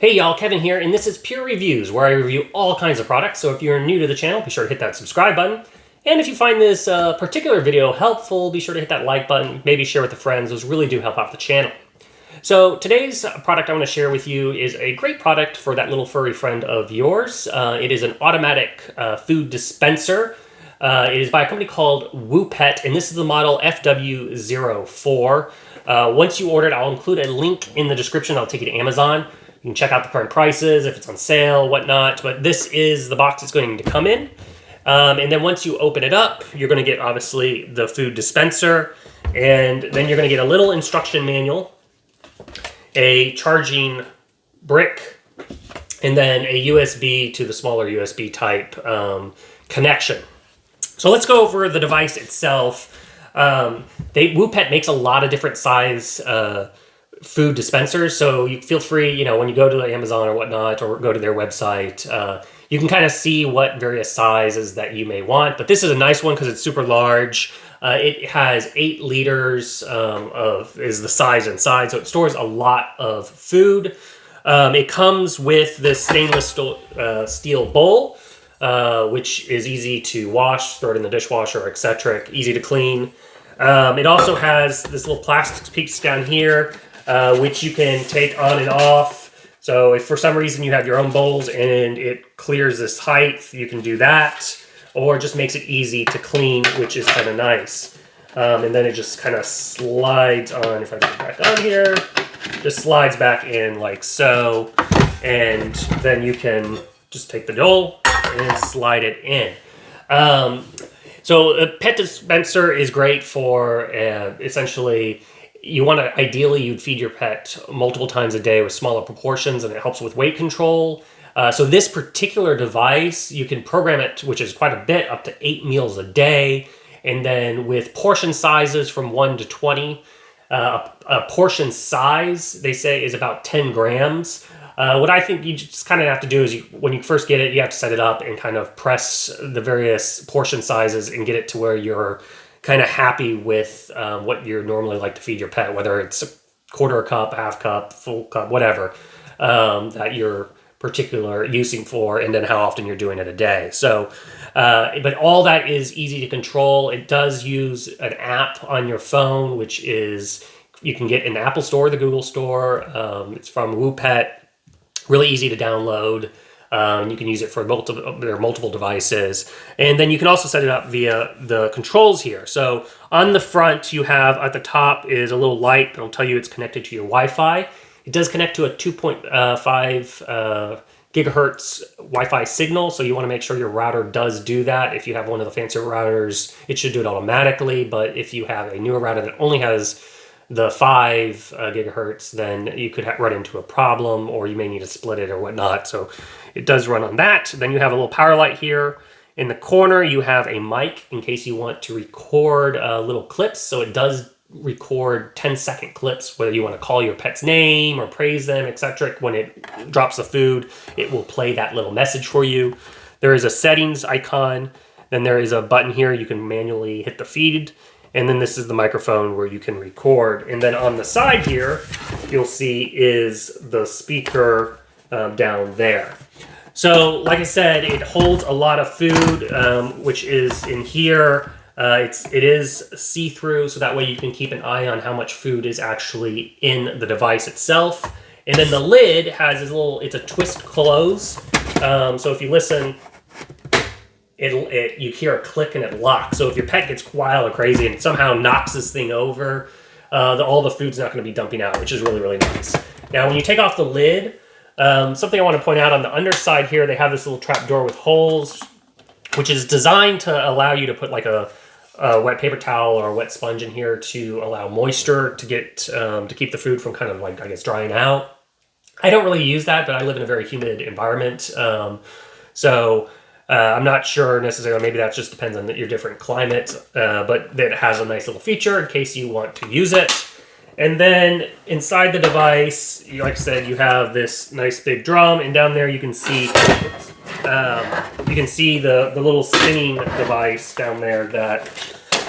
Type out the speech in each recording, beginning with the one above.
Hey y'all, Kevin here, and this is Pure Reviews, where I review all kinds of products. So if you're new to the channel, be sure to hit that subscribe button. And if you find this particular video helpful, be sure to hit that like button, maybe share with the friends. Those really do help out the channel. So today's product I want to share with you is a great product for that little furry friend of yours. It is an automatic food dispenser. It is by a company called Wopet, and this is the model FW04. Once you order it, I'll include a link in the description. I'll take you to Amazon. You can check out the current prices, if it's on sale, whatnot. But this is the box it's going to come in. And then once you open it up, you're going to get, obviously, the food dispenser. And then you're going to get a little instruction manual, a charging brick, and then a USB to the smaller USB type connection. So let's go over the device itself. Wopet makes a lot of different size food dispensers, so you feel free, when you go to Amazon or whatnot, or go to their website, you can kind of see what various sizes that you may want. But this is a nice one because it's super large. It has 8 liters is the size inside, so it stores a lot of food. It comes with this stainless steel bowl, which is easy to wash, throw it in the dishwasher, etc. Easy to clean. It also has this little plastic piece down here, which you can take on and off. So if for some reason you have your own bowls and it clears this height, you can do that. Or just makes it easy to clean, which is kind of nice. And then it just kind of slides on. If I get it back on here, just slides back in like so. And then you can just take the bowl and slide it in. So a pet dispenser is great for essentially, you'd feed your pet multiple times a day with smaller proportions, and it helps with weight control. So this particular device, you can program it, which is quite a bit, up to 8 meals a day. And then with portion sizes from 1 to 20, a portion size, they say, is about 10 grams. What I think you just kind of have to do is when you first get it, you have to set it up and kind of press the various portion sizes and get it to where you're kind of happy with what you normally like to feed your pet, whether it's a quarter cup, half cup, full cup, whatever that you're particular using for, and then how often you're doing it a day. So, but all that is easy to control. It does use an app on your phone, which is, you can get in the Apple Store, the Google Store. It's from Wopet. Really easy to download. You can use it for multiple devices. And then you can also set it up via the controls here. So on the front, you have at the top is a little light that'll tell you it's connected to your Wi-Fi. It does connect to a 2.5 gigahertz Wi-Fi signal, so you want to make sure your router does do that. If you have one of the fancier routers, it should do it automatically. But if you have a newer router that only has the 5 gigahertz, then you could run into a problem, or you may need to split it or whatnot. So it does run on that. Then you have a little power light here. In the corner, you have a mic in case you want to record little clips. So it does record 10-second clips, whether you want to call your pet's name or praise them, etc. When it drops the food, it will play that little message for you. There is a settings icon. Then there is a button here. You can manually hit the feed. And then this is the microphone where you can record. And then on the side here, you'll see is the speaker down there. So, like I said, it holds a lot of food, which is in here. It is see-through, so that way you can keep an eye on how much food is actually in the device itself. And then the lid has this it's a twist close. So if you listen, you hear a click and it locks. So if your pet gets wild or crazy and somehow knocks this thing over, all the food's not going to be dumping out, which is really, really nice. Now, when you take off the lid, something I want to point out on the underside here, they have this little trap door with holes, which is designed to allow you to put like a wet paper towel or a wet sponge in here to allow moisture to get to keep the food from kind of like, I guess, drying out. I don't really use that, but I live in a very humid environment, so I'm not sure necessarily. Maybe that just depends on your different climate, but it has a nice little feature in case you want to use it. And then inside the device, like I said, you have this nice big drum, and down there you can see the little spinning device down there that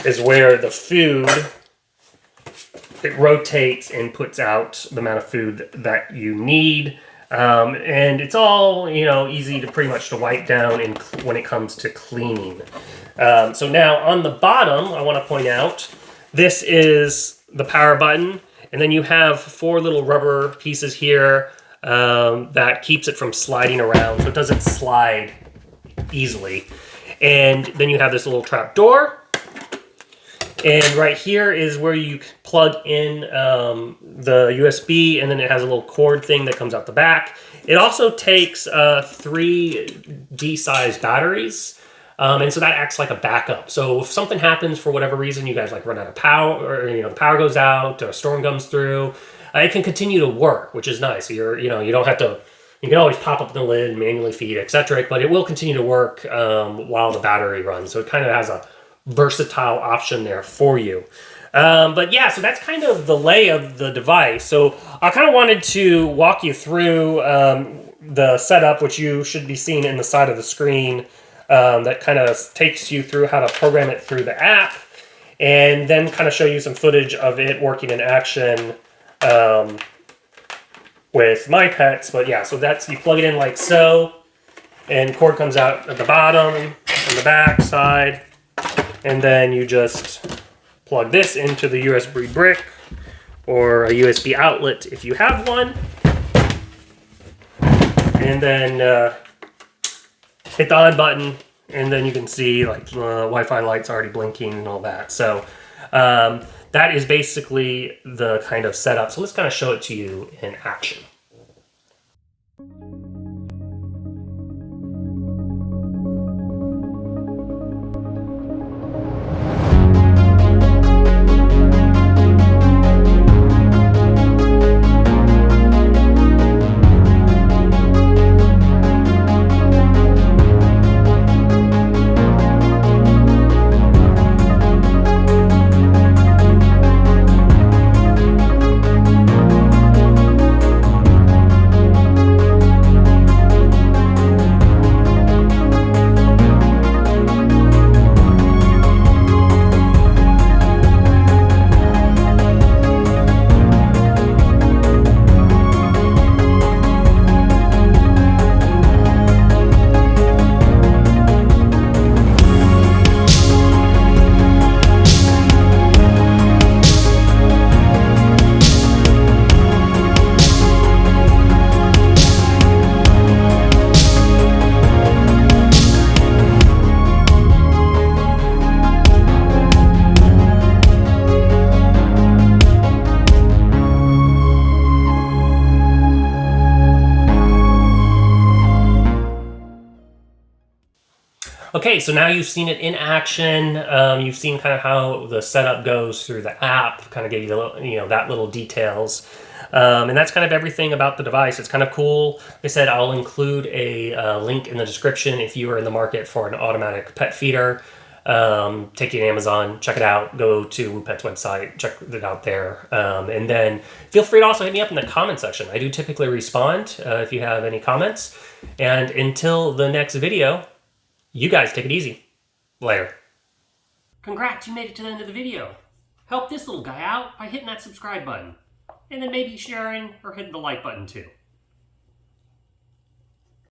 is where the food, it rotates and puts out the amount of food that you need. And it's all, you know, easy to pretty much to wipe down when it comes to cleaning. So now on the bottom, I want to point out, this is the power button. And then you have 4 little rubber pieces here that keeps it from sliding around, so it doesn't slide easily. And then you have this little trap door. And right here is where you plug in the USB, and then it has a little cord thing that comes out the back. It also takes 3 D-sized batteries, and so that acts like a backup. So if something happens for whatever reason, you guys like run out of power, or the power goes out, or a storm comes through, it can continue to work, which is nice. So you don't have to. You can always pop up the lid, manually feed, etc., but it will continue to work while the battery runs. So it kind of has a versatile option there for you. But yeah, so that's kind of the lay of the device. So I kind of wanted to walk you through the setup, which you should be seeing in the side of the screen, that kind of takes you through how to program it through the app, and then kind of show you some footage of it working in action with my pets. But yeah, so that's, you plug it in like so, and cord comes out at the bottom and the back side. And then you just plug this into the USB brick or a USB outlet if you have one. And then hit the on button, and then you can see like the Wi-Fi lights already blinking and all that. So that is basically the kind of setup. So let's kind of show it to you in action. Okay, so now you've seen it in action. You've seen kind of how the setup goes through the app, kind of gave you the that little details. And that's kind of everything about the device. It's kind of cool. Like I said, I'll include a link in the description if you are in the market for an automatic pet feeder. Take you to Amazon, check it out, go to Wopet's website, check it out there. And then feel free to also hit me up in the comment section. I do typically respond if you have any comments. And until the next video, you guys take it easy. Later. Congrats, you made it to the end of the video. Help this little guy out by hitting that subscribe button. And then maybe sharing or hitting the like button too.